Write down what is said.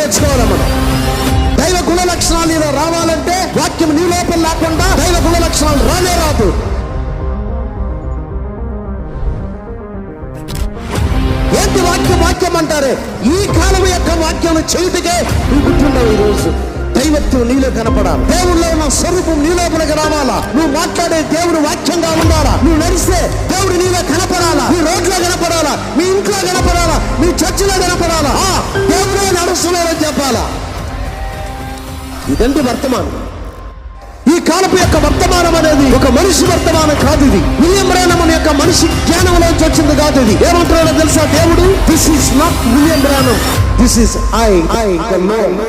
నేర్చుకోవాలి మనం. దైవ గుణ లక్షణాలు నీలో రావాలంటే వాక్యం నీ లోపల లేకుండా దైవ గుణ లక్షణాలు రానే రాదు. ఏంటి వాక్యం అంటారే? ఈ కాలం యొక్క వాక్యం చేయుటకే నువ్వు పుట్టిండవు. ఈరోజు దైవత్వం నీలో కనపడాలి. దేవుళ్ళో ఉన్న స్వరూపం నీ లోపలికి రావాలా. నువ్వు మాట్లాడే దేవుడు వాక్యంగా ఉండాలా. నువ్వు నడిస్తే దేవుడు నీలో కనపడాలా. నీ రోడ్లో కనపడాలా, మీ ఇంట్లో కనపడాలా, మీ చర్చిలో కనపడాలా. దేవుడే నడుస్తున్నాడని చెప్పాలా. ఇదంటే వర్తమానం. ఈ కాలపు యొక్క వర్తమానం అనేది ఒక మనిషి వర్తమానం కాదు. ఇది విలియం బ్రానమ్ యొక్క మనిషి జ్ఞానంలోంచి వచ్చింది కాదు. ఇది ఏమంటున్నాడో తెలుసా దేవుడు? This is not William Branham, this is I the lord.